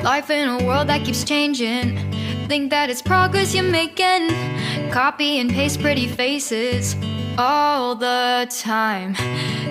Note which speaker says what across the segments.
Speaker 1: Life in a world that keeps changing. Think that it's progress you're making. Copy and paste pretty faces all the time.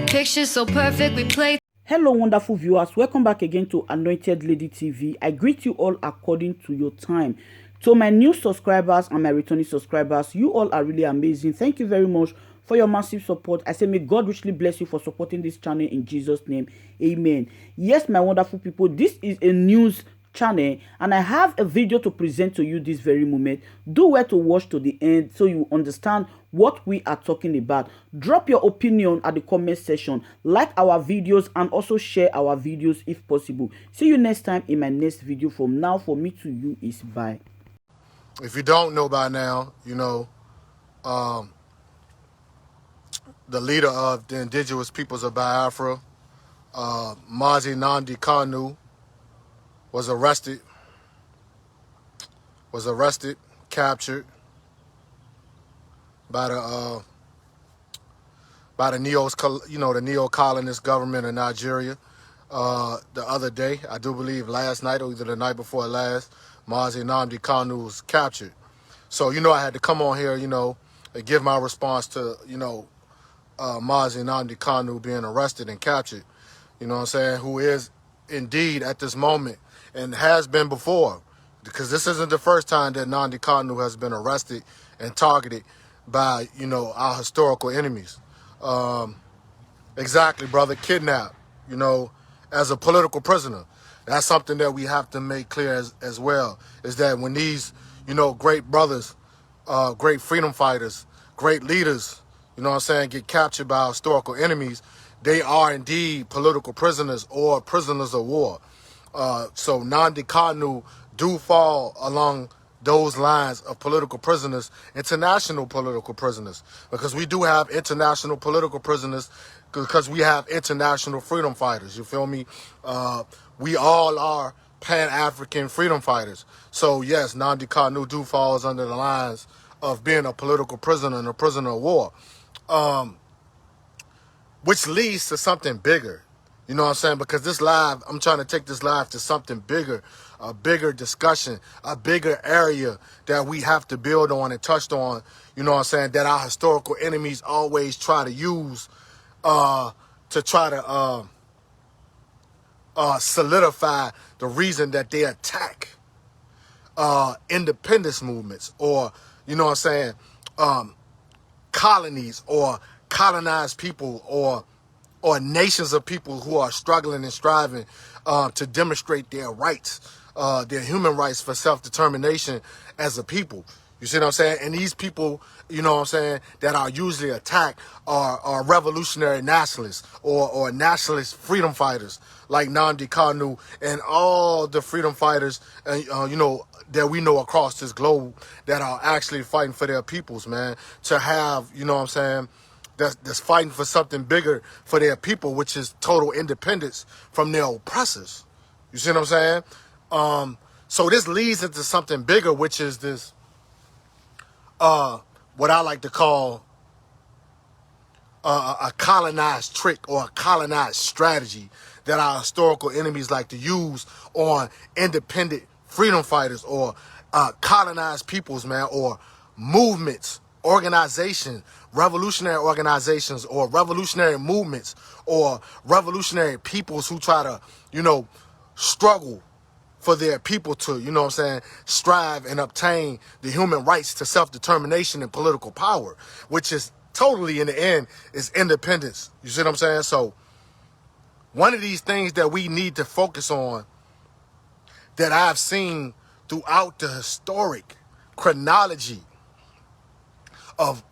Speaker 1: Pictures so perfect we play.
Speaker 2: Hello wonderful viewers, welcome back again to Anointed Lady TV. I greet you all according to your time. To my new subscribers and my returning subscribers, you all are really amazing. Thank you very much for your massive support. I say may God richly bless you for supporting this channel in Jesus' name. Amen. Yes, my wonderful people, this is a news channel and I have a video to present to you this very moment. Do well to watch to the end so you understand what we are talking about. Drop your opinion at the comment section, like our videos and also share our videos if possible. See you next time in my next video. From now, for me to you is bye.
Speaker 3: If you don't know by now, you know, the leader of the indigenous peoples of Biafra, Nnamdi Kanu, was arrested, captured by the neo-colonist government of Nigeria the other day. I do believe last night or either the night before last, Nnamdi Kanu was captured. So, you know, I had to come on here, you know, and give my response to, you know, Nnamdi Kanu being arrested and captured, you know what I'm saying, who is indeed at this moment and has been before, because this isn't the first time that Nnamdi Kanu has been arrested and targeted by, you know, our historical enemies. Exactly, brother, kidnapped, you know, as a political prisoner. That's something that we have to make clear as well, is that when these, you know, great brothers, great freedom fighters, great leaders, you know what I'm saying, get captured by historical enemies, they are indeed political prisoners or prisoners of war. So Nnamdi Kanu do fall along those lines of political prisoners, international political prisoners, because we do have international political prisoners, because we have international freedom fighters. You feel me? We all are Pan-African freedom fighters. So yes, Nnamdi Kanu do falls under the lines of being a political prisoner and a prisoner of war, which leads to something bigger. You know what I'm saying? Because this live, I'm trying to take this live to something bigger, a bigger discussion, a bigger area that we have to build on and touch on, you know what I'm saying, that our historical enemies always try to use to try to solidify the reason that they attack independence movements, or, you know what I'm saying, colonies or colonized people, or nations of people who are struggling and striving to demonstrate their rights, their human rights for self-determination as a people. You see what I'm saying? And these people, you know what I'm saying, that are usually attacked are revolutionary nationalists or nationalist freedom fighters like Nnamdi Kanu and all the freedom fighters, you know, that we know across this globe that are actually fighting for their peoples, man, to have, you know what I'm saying, that's fighting for something bigger for their people, which is total independence from their oppressors. You see what I'm saying? So this leads into something bigger, which is this, what I like to call a colonized trick or a colonized strategy that our historical enemies like to use on independent freedom fighters or colonized peoples, man, or movements, organizations, revolutionary organizations or revolutionary movements or revolutionary peoples who try to, you know, struggle for their people to, you know what I'm saying, strive and obtain the human rights to self-determination and political power, which is totally, in the end, is independence. You see what I'm saying? So one of these things that we need to focus on, that I've seen throughout the historic chronology of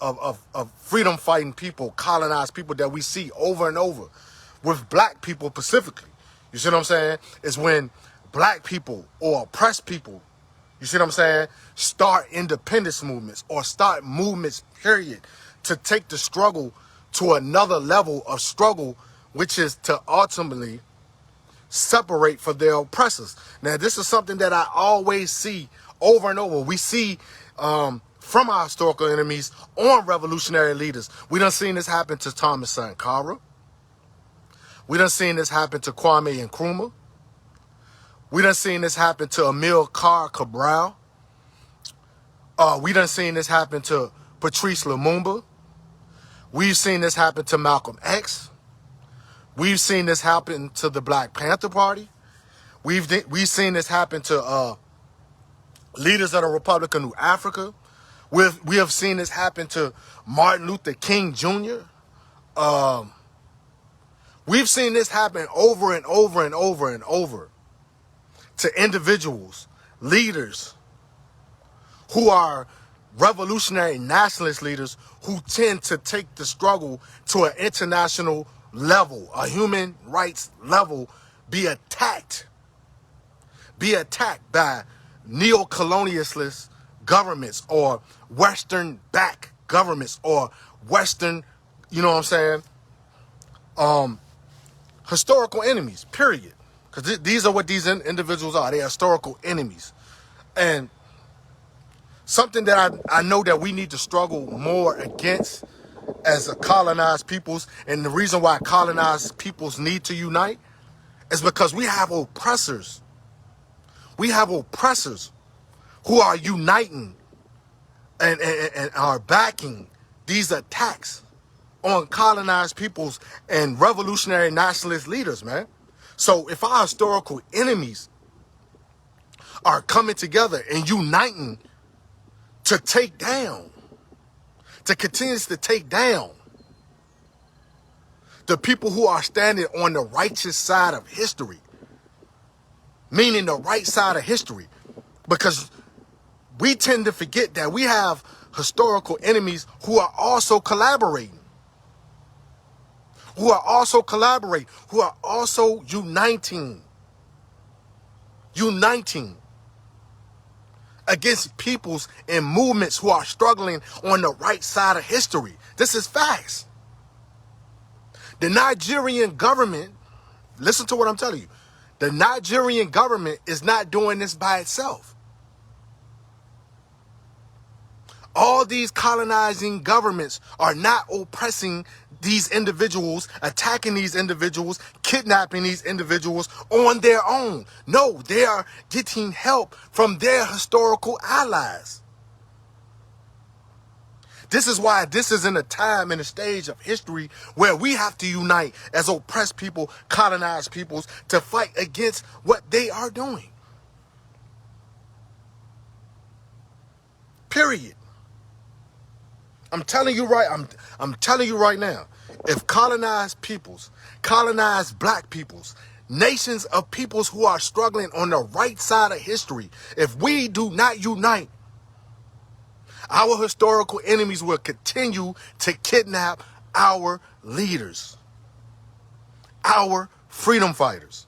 Speaker 3: freedom fighting people, colonized people, that we see over and over with black people specifically, you see what I'm saying, is when black people or oppressed people, you see what I'm saying, start independence movements or start movements, period, to take the struggle to another level of struggle, which is to ultimately separate from their oppressors. Now, this is something that I always see over and over. We see from our historical enemies on revolutionary leaders. We done seen this happen to Thomas Sankara. We done seen this happen to Kwame Nkrumah. We done seen this happen to Amilcar Cabral. We done seen this happen to Patrice Lumumba. We've seen this happen to Malcolm X. We've seen this happen to the Black Panther Party. We've seen this happen to leaders of the Republic of New Africa. We have seen this happen to Martin Luther King Jr. We've seen this happen over and over and over and over to individuals, leaders who are revolutionary nationalist leaders who tend to take the struggle to an international level, a human rights level, be attacked by neo-colonialist governments or Western-backed governments or Western, you know what I'm saying, historical enemies, period. Because these are what these individuals are. They're historical enemies. And something that I know that we need to struggle more against as a colonized peoples, and the reason why colonized peoples need to unite is because we have oppressors. We have oppressors who are uniting and are backing these attacks on colonized peoples and revolutionary nationalist leaders, man. So if our historical enemies are coming together and uniting to take down, to continuously take down the people who are standing on the righteous side of history, meaning the right side of history, because we tend to forget that we have historical enemies who are also collaborating, who are also uniting against peoples and movements who are struggling on the right side of history. This is facts. The Nigerian government, listen to what I'm telling you. The Nigerian government is not doing this by itself. All these colonizing governments are not oppressing these individuals, attacking these individuals, kidnapping these individuals on their own. No, they are getting help from their historical allies. This is why this is in a time and a stage of history where we have to unite as oppressed people, colonized peoples, to fight against what they are doing. Period. I'm telling you right now, if colonized peoples, colonized black peoples, nations of peoples who are struggling on the right side of history, if we do not unite, our historical enemies will continue to kidnap our leaders, our freedom fighters.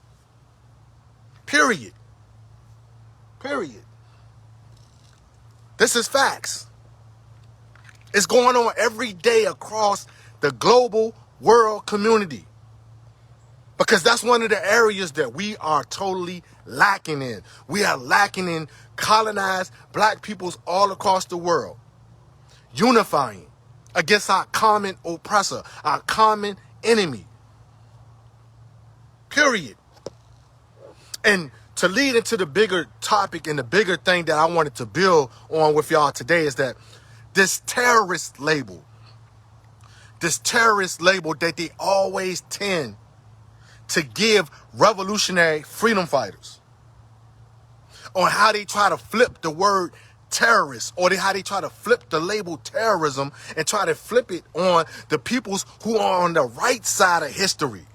Speaker 3: Period. Period. This is facts. It's going on every day across the global world community. Because that's one of the areas that we are totally lacking in. We are lacking in colonized black peoples all across the world, unifying against our common oppressor, our common enemy. Period. And to lead into the bigger topic and the bigger thing that I wanted to build on with y'all today is that this terrorist label that they always tend to give revolutionary freedom fighters, on how they try to flip the word terrorist, or how they try to flip the label terrorism and try to flip it on the peoples who are on the right side of history.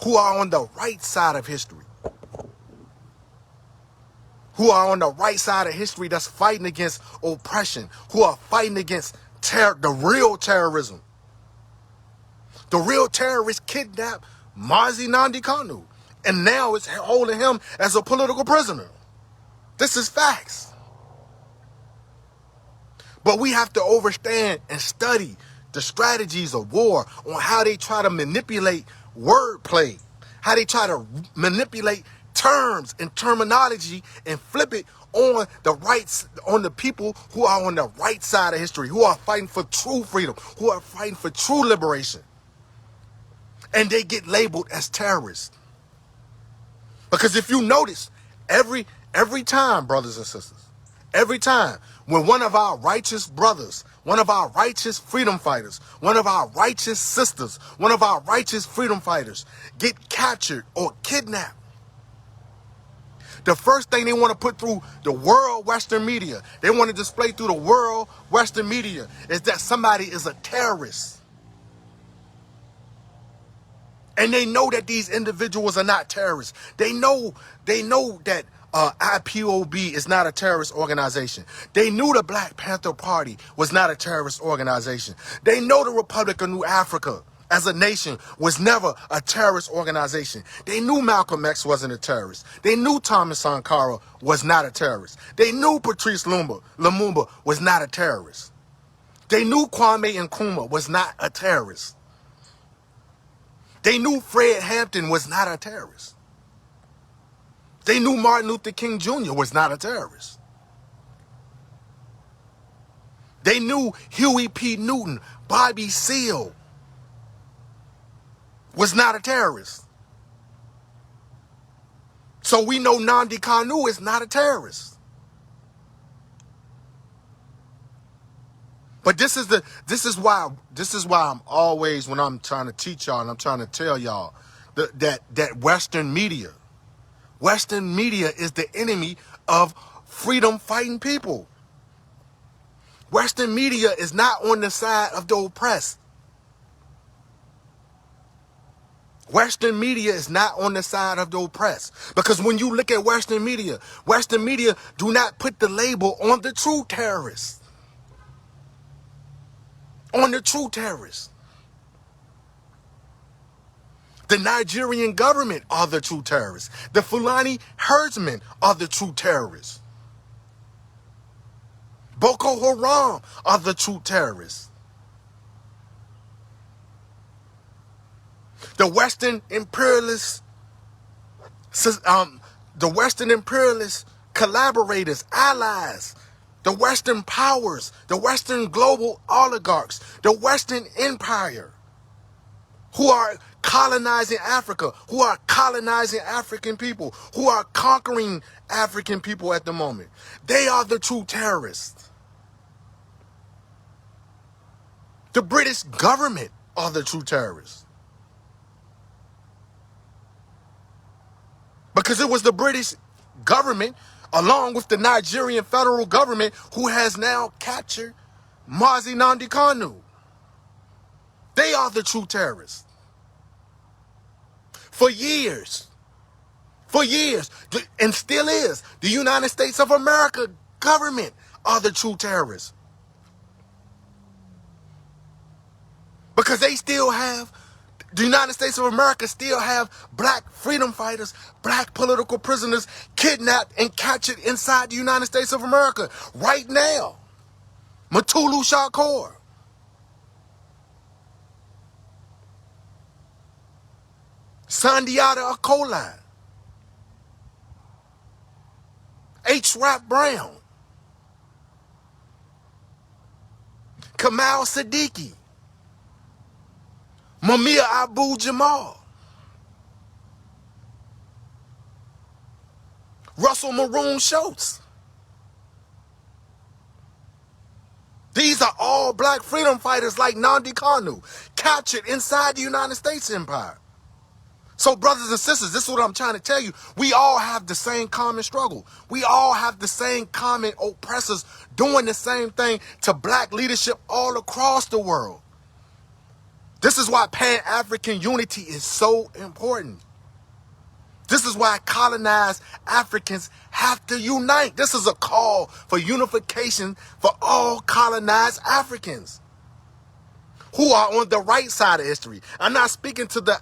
Speaker 3: Who are on the right side of history. Who are on the right side of history that's fighting against oppression. Who are fighting against the real terrorism. The real terrorists kidnapped Nnamdi Kanu. And now it's holding him as a political prisoner. This is facts. But we have to understand and study the strategies of war, on how they try to manipulate wordplay, how they try to manipulate terms and terminology and flip it on the rights, on the people who are on the right side of history, who are fighting for true freedom, who are fighting for true liberation. And they get labeled as terrorists. Because if you notice, every time, brothers and sisters, every time when one of our righteous brothers, one of our righteous freedom fighters, one of our righteous sisters, one of our righteous freedom fighters get captured or kidnapped, the first thing they want to put through the world Western media, they want to display through the world Western media, is that somebody is a terrorist. And they know that these individuals are not terrorists. They know that IPOB is not a terrorist organization. They knew the Black Panther Party was not a terrorist organization. They know the Republic of New Africa as a nation was never a terrorist organization. They knew Malcolm X wasn't a terrorist. They knew Thomas Sankara was not a terrorist. They knew Patrice Lumumba was not a terrorist. They knew Kwame Nkrumah was not a terrorist. They knew Fred Hampton was not a terrorist. They knew Martin Luther King Jr. was not a terrorist. They knew Huey P. Newton, Bobby Seale, was not a terrorist. So we know Nnamdi Kanu is not a terrorist. But this is why I'm always, when I'm trying to teach y'all and I'm trying to tell y'all that Western media is the enemy of freedom fighting people. Western media is not on the side of the oppressed. Western media is not on the side of the oppressed. Because when you look at Western media do not put the label on the true terrorists. On the true terrorists. The Nigerian government are the true terrorists. The Fulani herdsmen are the true terrorists. Boko Haram are the true terrorists. The Western imperialists, collaborators, allies, the Western powers, the Western global oligarchs, the Western empire, who are colonizing Africa, who are colonizing African people, who are conquering African people at the moment. They are the true terrorists. The British government are the true terrorists. Because it was the British government, along with the Nigerian federal government, who has now captured Nnamdi Kanu. They are the true terrorists. For years, and still is, the United States of America government are the true terrorists. Because they still have, the United States of America still have black freedom fighters, black political prisoners kidnapped and captured inside the United States of America right now. Mutulu Shakur, Sandiata Acoli, H. Rap Brown, Kamal Siddiqui, Mumia Abu Jamal, Russell Maroon Schultz. These are all black freedom fighters like Nnamdi Kanu, captured inside the United States empire. So brothers and sisters, this is what I'm trying to tell you. We all have the same common struggle. We all have the same common oppressors doing the same thing to black leadership all across the world. This is why Pan-African unity is so important. This is why colonized Africans have to unite. This is a call for unification for all colonized Africans who are on the right side of history. I'm not speaking to the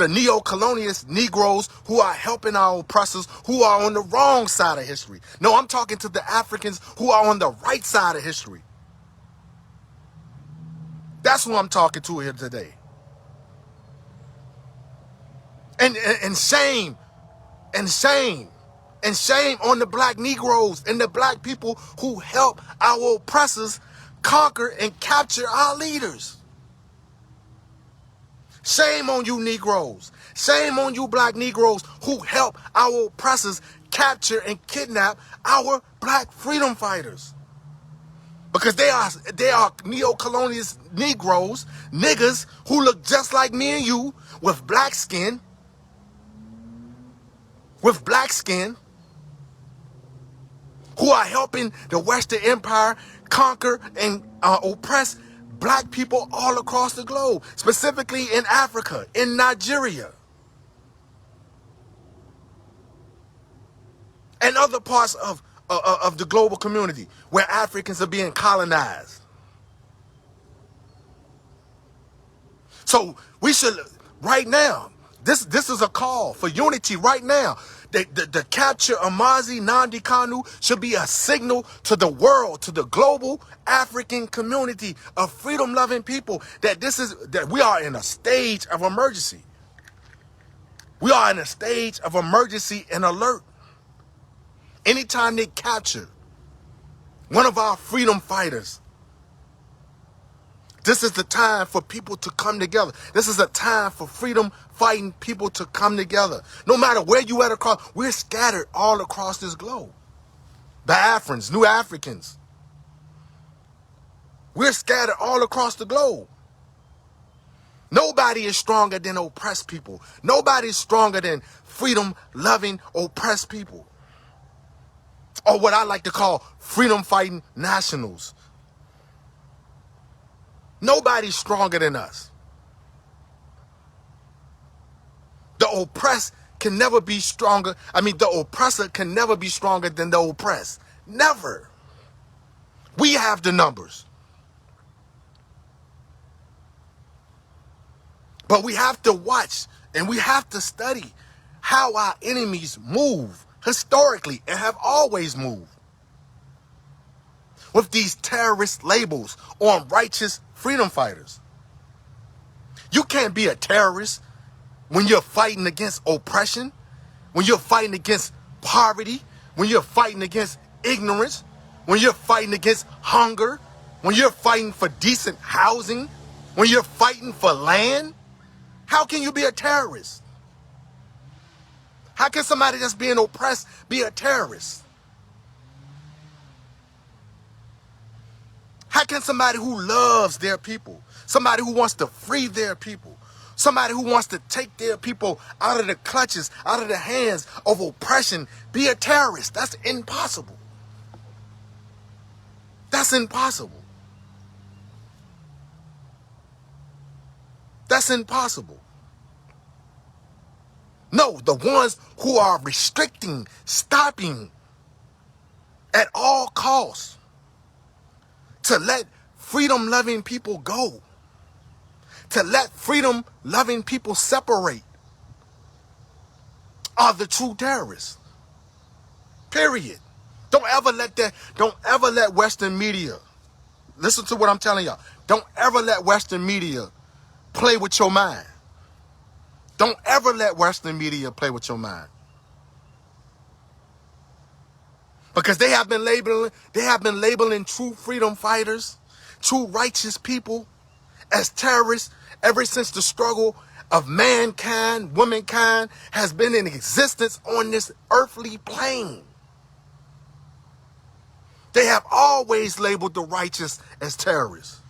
Speaker 3: neo-colonialist Negroes who are helping our oppressors who are on the wrong side of history. No, I'm talking to the Africans who are on the right side of history. That's who I'm talking to here today. And shame on the black Negroes and the black people who help our oppressors conquer and capture our leaders. Shame on you Negroes. Shame on you black Negroes who help our oppressors capture and kidnap our black freedom fighters. Because they are neo-colonialist Negroes, niggas who look just like me and you with black skin, who are helping the Western Empire conquer and oppress black people all across the globe, specifically in Africa, in Nigeria, and other parts of the global community where Africans are being colonized. So we should, right now, this is a call for unity right now. The capture of Nnamdi Kanu should be a signal to the world, to the global African community of freedom-loving people that we are in a stage of emergency. We are in a stage of emergency and alert. Anytime they capture one of our freedom fighters, this is the time for people to come together. This is a time for freedom fighting people to come together. No matter where you at across, we're scattered all across this globe. Biafrans, New Africans. We're scattered all across the globe. Nobody is stronger than oppressed people. Nobody is stronger than freedom-loving oppressed people. Or what I like to call freedom-fighting nationals. Nobody's stronger than us. The oppressed can never be stronger. The oppressor can never be stronger than the oppressed. Never. We have the numbers. But we have to watch and we have to study how our enemies move historically and have always moved. With these terrorist labels on righteous freedom fighters. You can't be a terrorist when you're fighting against oppression, when you're fighting against poverty, when you're fighting against ignorance, when you're fighting against hunger, when you're fighting for decent housing, when you're fighting for land. How can you be a terrorist? How can somebody that's being oppressed be a terrorist? How can somebody who loves their people, somebody who wants to free their people, somebody who wants to take their people out of the clutches, out of the hands of oppression, be a terrorist? That's impossible. That's impossible. That's impossible. No, the ones who are restricting, stopping at all costs to let freedom-loving people go, to let freedom-loving people separate, are the true terrorists. Period. Don't ever let Western media, listen to what I'm telling y'all, don't ever let Western media play with your mind. Don't ever let Western media play with your mind. Because they have been labeling true freedom fighters, true righteous people as terrorists ever since the struggle of mankind, womankind has been in existence on this earthly plane. They have always labeled the righteous as terrorists,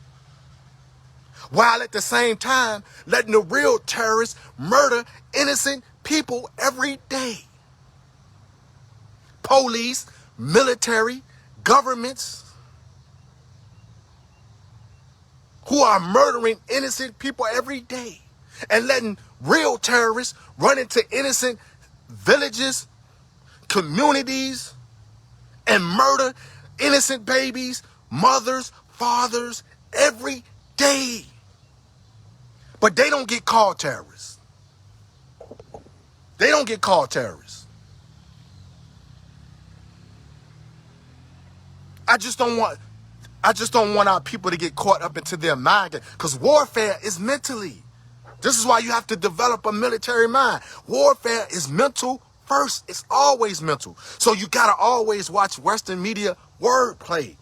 Speaker 3: while at the same time letting the real terrorists murder innocent people every day. Police, military, governments who are murdering innocent people every day and letting real terrorists run into innocent villages, communities, and murder innocent babies, mothers, fathers every day. But they don't get called terrorists. They don't get called terrorists. I just don't want our people to get caught up into their mind, because warfare is mentally. This is why you have to develop a military mind. Warfare is mental first. It's always mental. So you got to always watch Western media wordplay,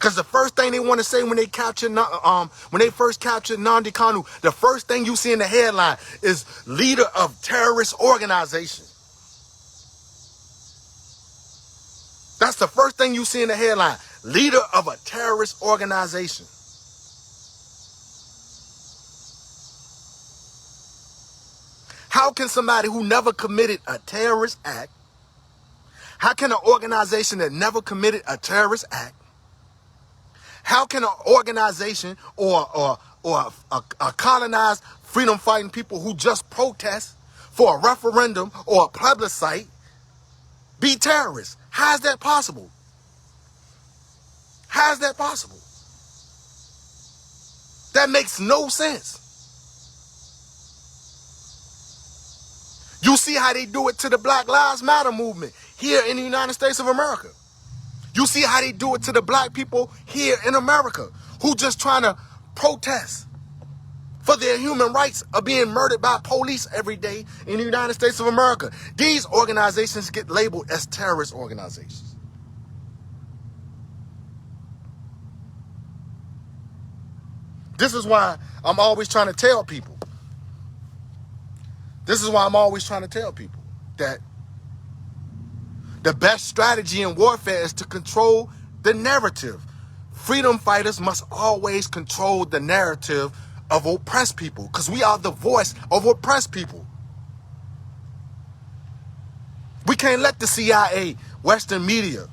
Speaker 3: Because the first thing they want to say when they when they first captured Nnamdi Kanu, the first thing you see in the headline is leader of terrorist organization. That's the first thing you see in the headline, leader of a terrorist organization. How can somebody who never committed a terrorist act, how can an organization that never committed a terrorist act, how can an organization or a colonized freedom fighting people who just protest for a referendum or a plebiscite be terrorists? How is that possible? How is that possible? That makes no sense. You see how they do it to the Black Lives Matter movement here in the United States of America. You see how they do it to the black people here in America who just trying to protest for their human rights of being murdered by police every day in the United States of America. These organizations get labeled as terrorist organizations. This is why I'm always trying to tell people. This is why I'm always trying to tell people that the best strategy in warfare is to control the narrative. Freedom fighters must always control the narrative of oppressed people because we are the voice of oppressed people. We can't let the CIA, Western media,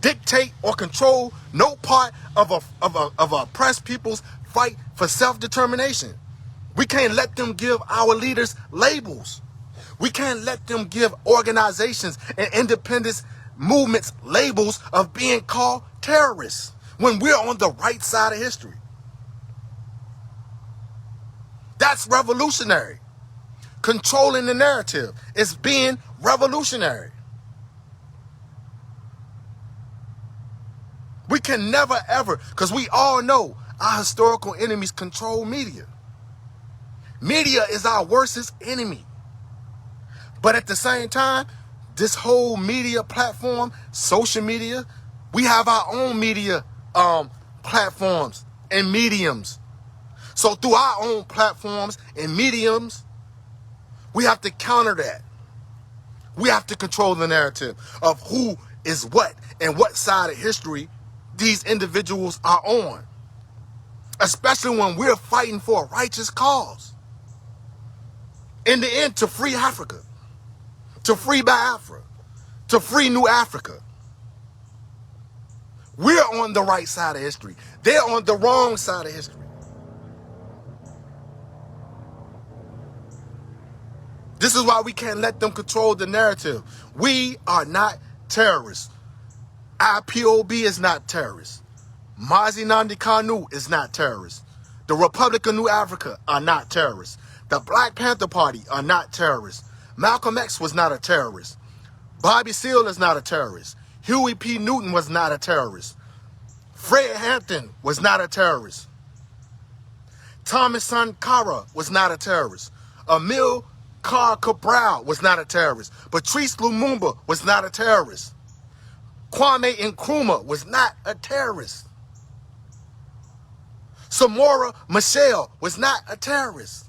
Speaker 3: dictate or control no part of oppressed people's fight for self-determination. We can't let them give our leaders labels. We can't let them give organizations and independent movements labels of being called terrorists when we're on the right side of history. That's revolutionary. Controlling the narrative is being revolutionary. We can never ever, because we all know our historical enemies control media. Media is our worstest enemy. But at the same time, this whole media platform, social media, we have our own media platforms and mediums. So through our own platforms and mediums, we have to counter that. We have to control the narrative of who is what and what side of history these individuals are on. Especially when we're fighting for a righteous cause. In the end, to free Africa. To free Biafra, to free New Africa. We're on the right side of history. They're on the wrong side of history. This is why we can't let them control the narrative. We are not terrorists. IPOB is not terrorists. Mazi Nnamdi Kanu is not terrorists. The Republic of New Africa are not terrorists. The Black Panther Party are not terrorists. Malcolm X was not a terrorist. Bobby Seale is not a terrorist. Huey P. Newton was not a terrorist. Fred Hampton was not a terrorist. Thomas Sankara was not a terrorist. Emil Carr Cabral was not a terrorist. Patrice Lumumba was not a terrorist. Kwame Nkrumah was not a terrorist. Samora Machel was not a terrorist.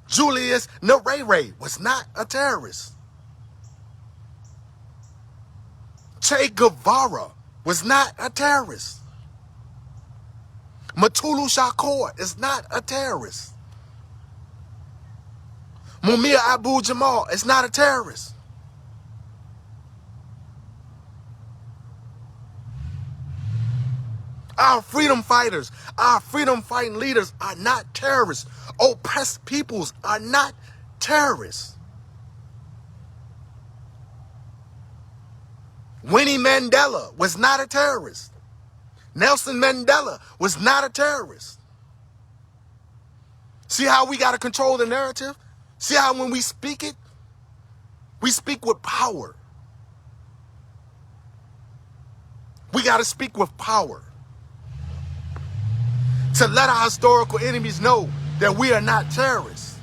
Speaker 3: Julius Nyerere was not a terrorist. Che Guevara was not a terrorist. Mutulu Shakur is not a terrorist. Mumia Abu-Jamal is not a terrorist. Our freedom fighters, our freedom fighting leaders are not terrorists. Oppressed peoples are not terrorists. Winnie Mandela was not a terrorist. Nelson Mandela was not a terrorist. See how we got to control the narrative? See how when we speak it, we speak with power. We got to speak with power. To let our historical enemies know that we are not terrorists.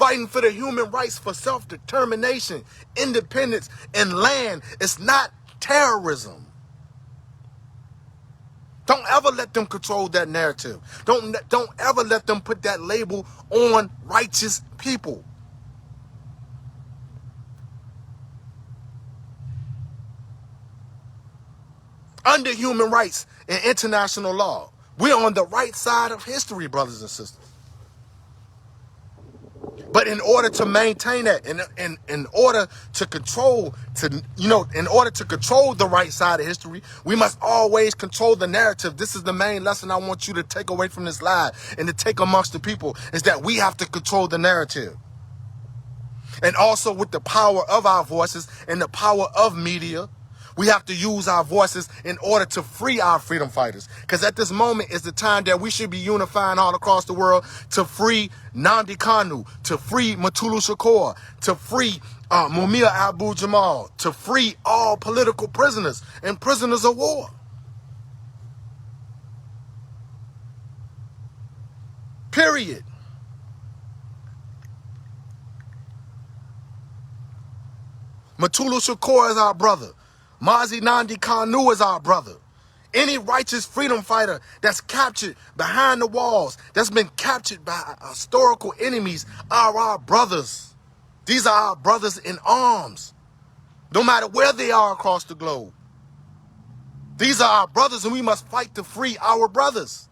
Speaker 3: Fighting for the human rights for self-determination, independence, and land is not terrorism. Don't ever let them control that narrative. Don't ever let them put that label on righteous people. Under human rights and international law, we're on the right side of history, brothers and sisters. But in order to maintain that, in order to control, in order to control the right side of history, we must always control the narrative. This is the main lesson I want you to take away from this live and to take amongst the people, is that we have to control the narrative. And also with the power of our voices and the power of media, we have to use our voices in order to free our freedom fighters. Because at this moment is the time that we should be unifying all across the world to free Nnamdi Kanu, to free Mutulu Shakur, to free Mumia Abu Jamal, to free all political prisoners and prisoners of war. Period. Mutulu Shakur is our brother. Nnamdi Kanu is our brother. Any righteous freedom fighter that's captured behind the walls, that's been captured by historical enemies, are our brothers. These are our brothers in arms, no matter where they are across the globe. These are our brothers, and we must fight to free our brothers.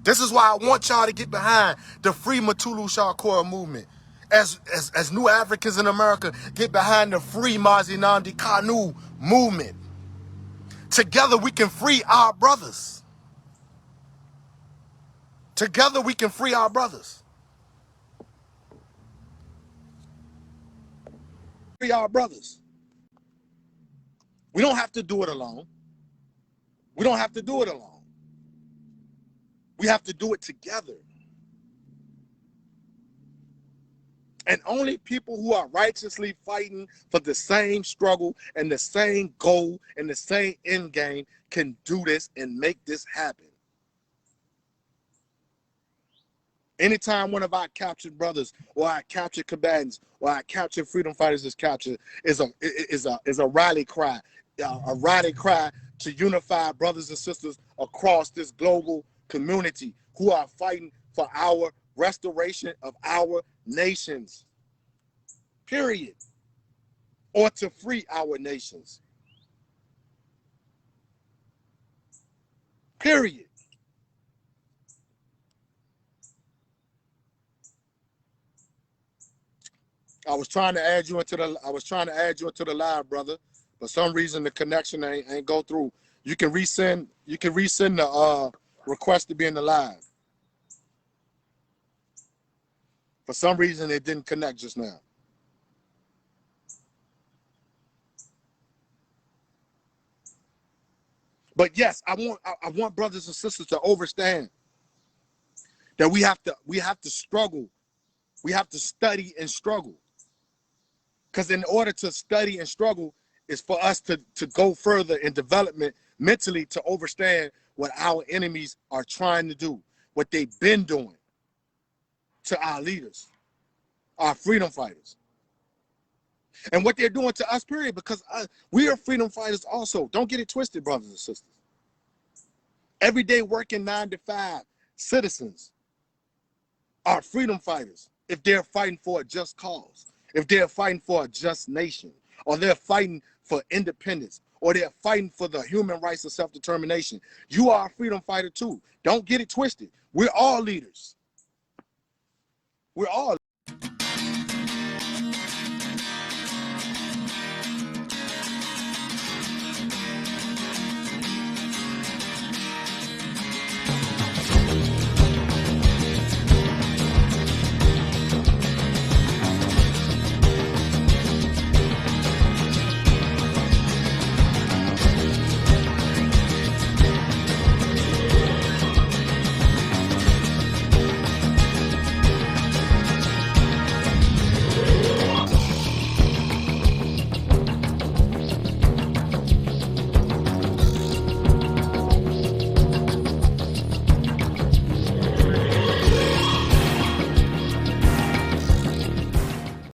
Speaker 3: This is why I want y'all to get behind the Free Mutulu Shakur movement. As new Africans in America get behind the Free Nnamdi Kanu movement. Together we can free our brothers. Together we can free our brothers. Free our brothers. We don't have to do it alone. We don't have to do it alone. We have to do it together. And only people who are righteously fighting for the same struggle and the same goal and the same end game can do this and make this happen. Anytime one of our captured brothers or our captured combatants or our captured freedom fighters is captured, is a rally cry, to unify brothers and sisters across this global community who are fighting for our restoration of our nations, period, or to free our nations, period. I was trying to add you into the live, brother. For some reason the connection ain't go through. You can resend the request to be in the live. For some reason it didn't connect just now. But yes, I want brothers and sisters to understand that we have to struggle. We have to study and struggle. Because in order to study and struggle is for us to go further in development mentally, to understand what our enemies are trying to do, what they've been doing to our leaders, our freedom fighters, and what they're doing to us, period, because we are freedom fighters also. Don't get it twisted, brothers and sisters. Everyday working 9-to-5 citizens are freedom fighters if they're fighting for a just cause, if they're fighting for a just nation, or they're fighting for independence, or they're fighting for the human rights of self-determination. You are a freedom fighter too. Don't get it twisted. We're all leaders. We're all